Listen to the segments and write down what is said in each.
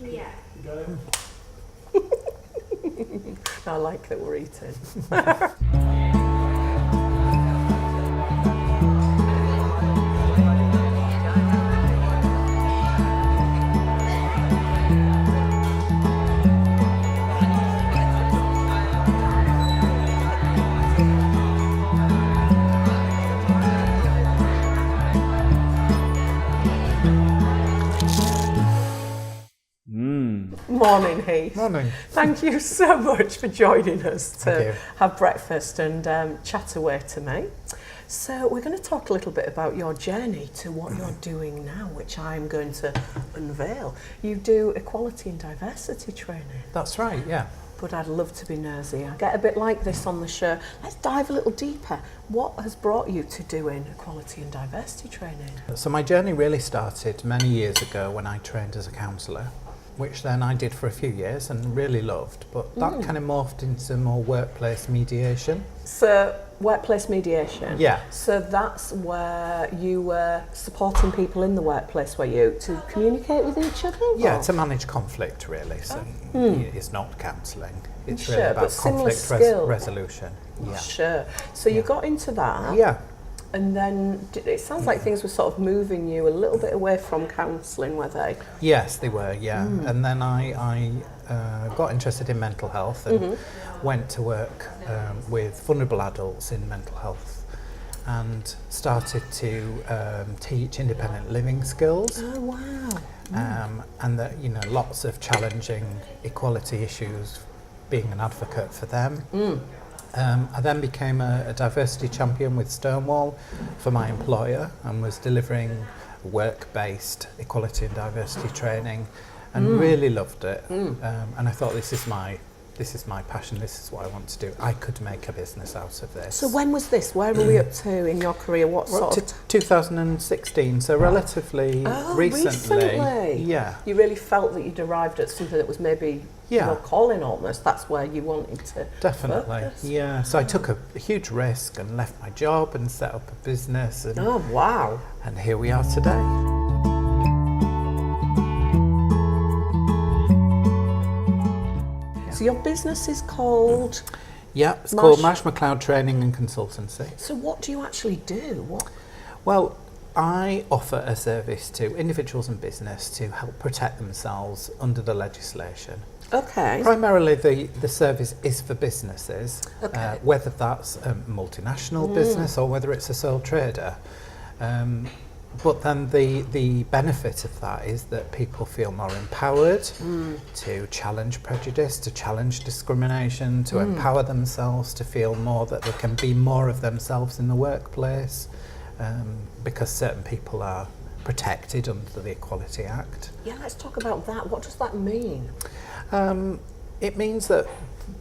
Yeah. I like that we're eating. Morning, Heath. Morning. Thank you so much for joining us Thank you. to have breakfast and chat away to me. So we're going to talk a little bit about your journey to what you're doing now, which I'm going to unveil. You do equality and diversity training. That's right, yeah. But I'd love to be nosy. I get a bit like this on the show. Let's dive a little deeper. What has brought you to doing equality and diversity training? So my journey really started many years ago when I trained as a counsellor, which then I did for a few years and really loved, but that kind of morphed into more workplace mediation. So, workplace mediation? Yeah. So that's where you were supporting people in the workplace, were you, to communicate with each other? Yeah, or? to manage conflict really, so it's not counselling, it's Sure, really but about similar conflict skill. resolution. Yeah. Sure. So you got into that? Yeah. And then it sounds like things were sort of moving you a little bit away from counselling, were they? Yes, they were, yeah. And then I got interested in mental health and went to work with vulnerable adults in mental health and started to teach independent living skills. Oh, wow. And that, you know, lots of challenging equality issues, being an advocate for them. I then became a diversity champion with Stonewall for my employer and was delivering work-based equality and diversity training and really loved it. And I thought, this is my passion, this is what I want to do. I could make a business out of this. So when was this? Where were we up to in your career? What We're up sort to of... 2016, so relatively recently. Yeah. You really felt that you'd arrived at something that was maybe your calling almost. That's where you wanted to Definitely, focus. yeah. So I took a huge risk and left my job and set up a business. And, Oh, wow. and here we are today. So your business is called... Yeah, it's called Marsh-Mcleod Training and Consultancy. So what do you actually do? What? Well, I offer a service to individuals and business to help protect themselves under the legislation. Okay. Primarily the service is for businesses, whether that's a multinational business or whether it's a sole trader. But then the benefit of that is that people feel more empowered to challenge prejudice, to challenge discrimination, to empower themselves, to feel more that they can be more of themselves in the workplace, because certain people are protected under the Equality Act. Yeah, let's talk about that. What does that mean? It means that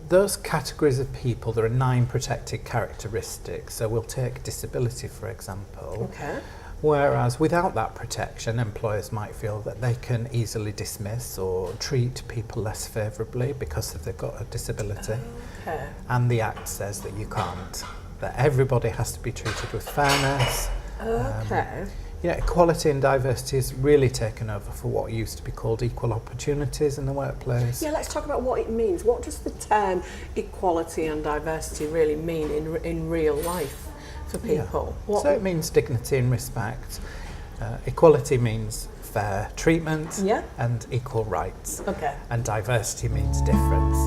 those categories of people, there are 9 protected characteristics. So we'll take disability, for example. Okay. Whereas without that protection, employers might feel that they can easily dismiss or treat people less favourably because they've got a disability. Okay. And the Act says that you can't, that everybody has to be treated with fairness. Okay. Equality and diversity has really taken over for what used to be called equal opportunities in the workplace. Yeah, let's talk about what it means. What does the term equality and diversity really mean in real life for people? Yeah. So it means dignity and respect. Equality means fair treatment and equal rights. Okay. And diversity means difference.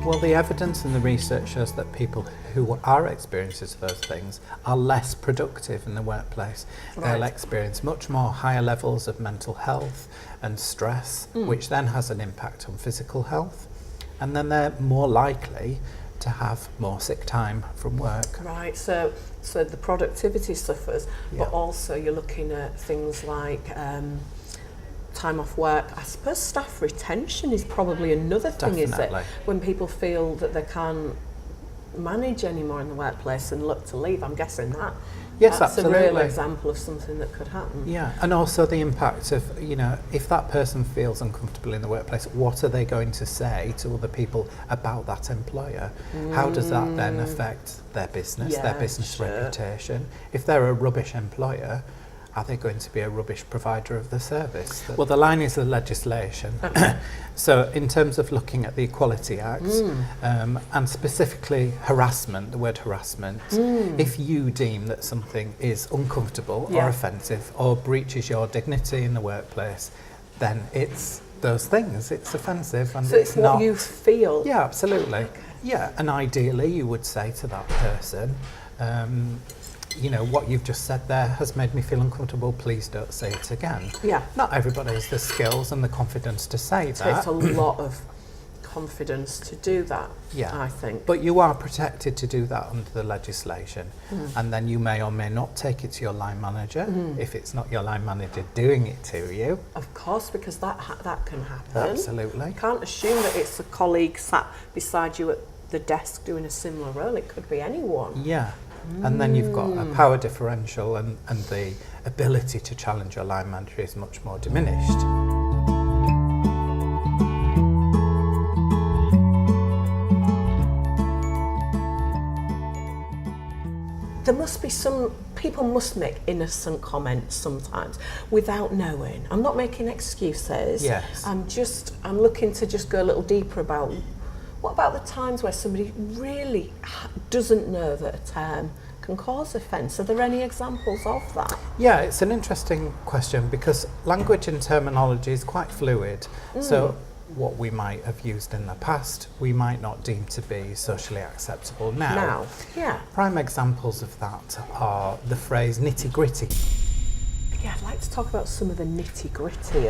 Well, the evidence and the research shows that people who are experiencers of those things are less productive in the workplace. Right. They'll experience much more higher levels of mental health and stress, which then has an impact on physical health. And then they're more likely to have more sick time from work. Right, so the productivity suffers, but Yeah. also you're looking at things like time off work. I suppose staff retention is probably another thing, is it? Definitely. When people feel that they can't manage anymore in the workplace and look to leave. I'm guessing that. Yes, That's absolutely. a real example of something that could happen. Yeah, and also the impact of, if that person feels uncomfortable in the workplace, what are they going to say to other people about that employer? How does that then affect their business, their business reputation? If they're a rubbish employer, are they going to be a rubbish provider of the service? Well, the line is the legislation. Okay. So in terms of looking at the Equality Act, and specifically harassment, the word harassment, if you deem that something is uncomfortable or offensive or breaches your dignity in the workplace, then it's those things. It's offensive and So it's what not, you feel. Yeah, absolutely. Okay. Yeah, and ideally you would say to that person, what you've just said there has made me feel uncomfortable, please don't say it again. Yeah. Not everybody has the skills and the confidence to say that. It takes a lot of confidence to do that, I think. But you are protected to do that under the legislation. And then you may or may not take it to your line manager if it's not your line manager doing it to you. Of course, because that can happen. Absolutely. You can't assume that it's a colleague sat beside you at the desk doing a similar role. It could be anyone. Yeah. And then you've got a power differential and the ability to challenge your line manager is much more diminished. There must be people must make innocent comments sometimes without knowing. I'm not making excuses. Yes. I'm looking to just go a little deeper about what about the times where somebody really doesn't know that a term can cause offence? Are there any examples of that? Yeah, it's an interesting question because language and terminology is quite fluid. So what we might have used in the past, we might not deem to be socially acceptable now. Prime examples of that are the phrase nitty-gritty. Yeah, I'd like to talk about some of the nitty-gritty.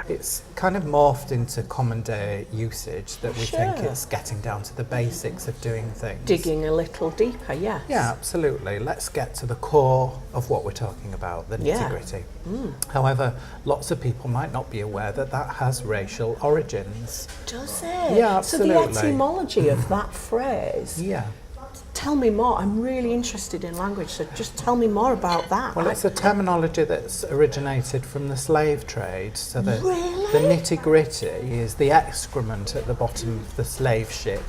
It's kind of morphed into common day usage that we think it's getting down to the basics of doing things. Digging a little deeper, yes. Yeah, absolutely. Let's get to the core of what we're talking about, the nitty-gritty. However, lots of people might not be aware that that has racial origins. Does it? Yeah, absolutely. So the etymology of that phrase. Yeah. Tell me more. I'm really interested in language, so just tell me more about that. Well, it's a terminology that's originated from the slave trade. So the Really? nitty-gritty is the excrement at the bottom of the slave ship.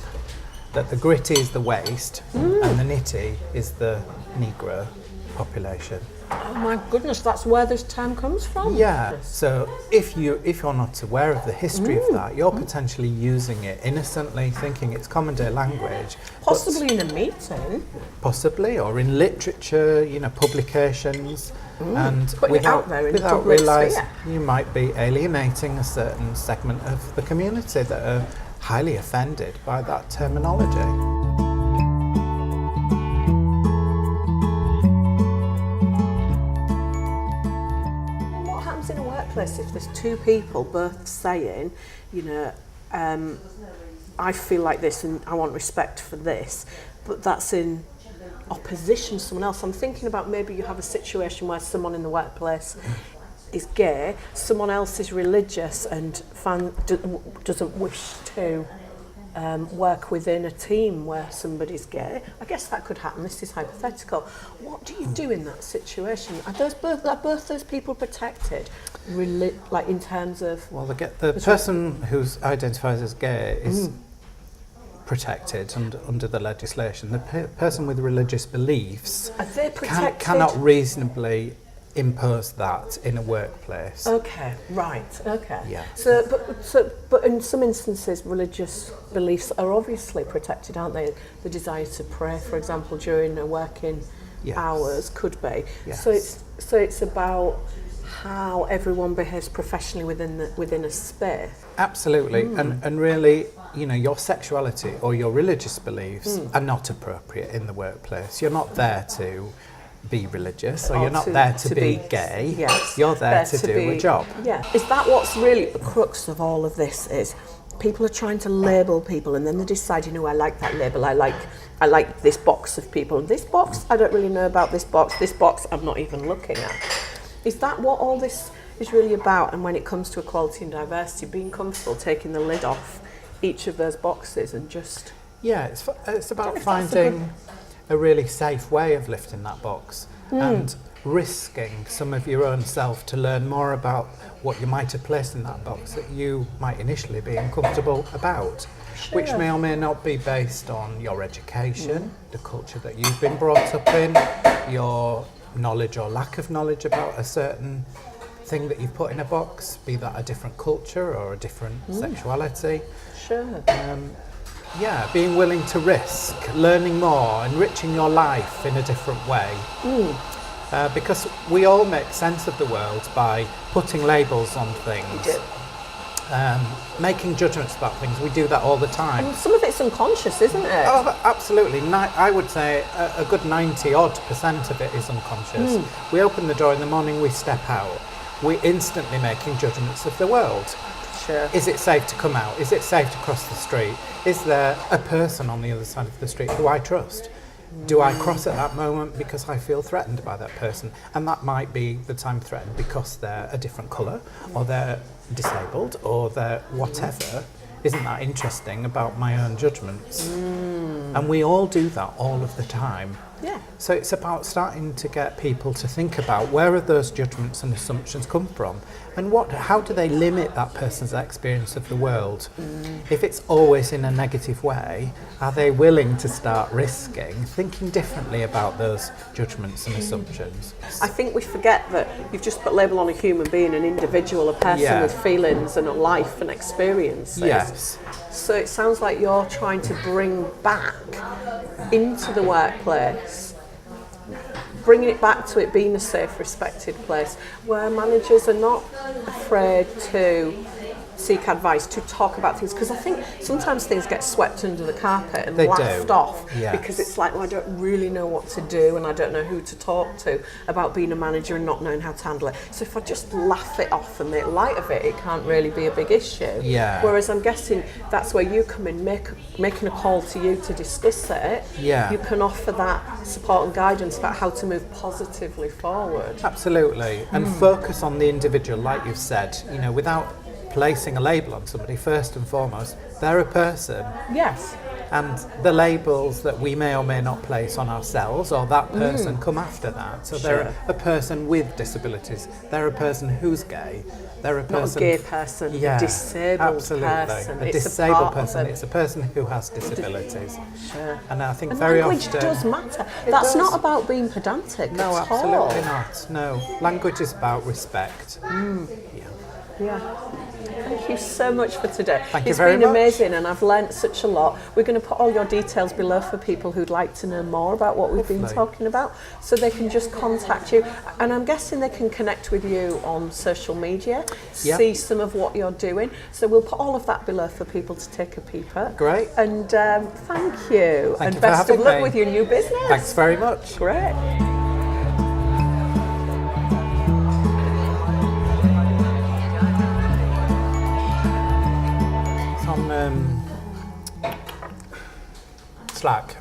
That the gritty is the waste, and the nitty is the Negro population. Oh my goodness, that's where this term comes from? Yeah, so if you're not aware of the history of that, you're potentially using it innocently, thinking it's common day language. Possibly in a meeting. Possibly, or in literature, publications. And Putting it out there in the without public realising, sphere. you might be alienating a certain segment of the community that are highly offended by that terminology. In a workplace, if there's two people both saying, I feel like this and I want respect for this, but that's in opposition to someone else. I'm thinking about maybe you have a situation where someone in the workplace is gay, someone else is religious and doesn't wish to work within a team where somebody's gay. I guess that could happen. This is hypothetical. What do you do in that situation? Are both those people protected? Like in terms of... Well, the person who's identifies as gay is protected under the legislation. The person with religious beliefs Are they protected? cannot reasonably impose that in a workplace. Okay, right, okay. Yeah. But in some instances, religious beliefs are obviously protected, aren't they? The desire to pray, for example, during a working hours could be. Yes. So it's about how everyone behaves professionally within a space. Absolutely, and really, your sexuality or your religious beliefs are not appropriate in the workplace. You're not there to be religious, or you're not there to be gay. Yes. You're there to do a job. Yeah. Is that what's really the crux of all of this? Is people are trying to label people, and then they decide, I like that label. I like this box of people. And this box, I don't really know about this box. This box, I'm not even looking at. Is that what all this is really about? And when it comes to equality and diversity, being comfortable taking the lid off each of those boxes and just Yeah, it's about if that's finding a really safe way of lifting that box and risking some of your own self to learn more about what you might have placed in that box that you might initially be uncomfortable about, which may or may not be based on your education, the culture that you've been brought up in, your knowledge or lack of knowledge about a certain thing that you've put in a box, be that a different culture or a different sexuality. Sure. Yeah, being willing to risk, learning more, enriching your life in a different way. Because we all make sense of the world by putting labels on things, We do. making judgments about things. We do that all the time. And some of it's unconscious, isn't it? Oh, absolutely. I would say a good 90% of it is unconscious. We open the door in the morning, we step out. We're instantly making judgments of the world. Sure. Is it safe to come out? Is it safe to cross the street? Is there a person on the other side of the street who I trust? Do I cross at that moment because I feel threatened by that person? And that might be that I'm threatened because they're a different colour, or they're disabled, or they're whatever. Isn't that interesting about my own judgments? And we all do that all of the time. Yeah. So it's about starting to get people to think about where are those judgments and assumptions come from, and how do they limit that person's experience of the world? If it's always in a negative way, are they willing to start risking thinking differently about those judgments and assumptions? I think we forget that you've just put a label on a human being, an individual, a person Yeah. with feelings and a life and experiences. Yes. So it sounds like you're trying to bring back into the workplace, bringing it back to it being a safe, respected place where managers are not afraid to seek advice, to talk about things, because I think sometimes things get swept under the carpet and They laughed do. off Yes. because it's like, well, I don't really know what to do and I don't know who to talk to about being a manager and not knowing how to handle it. So if I just laugh it off and make light of it, it can't really be a big issue. Yeah. Whereas I'm guessing that's where you come in, making a call to you to discuss it. Yeah. You can offer that support and guidance about how to move positively forward. Absolutely. And focus on the individual, like you've said, without placing a label on somebody. First and foremost, they're a person, Yes. and the labels that we may or may not place on ourselves or that person come after that. So they're Sure. a person with disabilities, they're a person who's gay, they're a Not a person... gay person, Yeah, a disabled absolutely. person. A It's disabled part of person, it. it's a person who has disabilities. Sure. And I think And very language often... does matter. It That's does. not about being pedantic No, at all. absolutely not. No. Language is about respect. Yeah. Thank you so much for today. Thank you It's very been much. amazing and I've learnt such a lot. We're going to put all your details below for people who'd like to know more about what we've been Lovely. talking about, so they can just contact you. And I'm guessing they can connect with you on social media, Yep. see some of what you're doing. So we'll put all of that below for people to take a peep at. Great. And thank you. Thank and you for best of having luck me. with your new business. Thanks very much. Great. On Slack.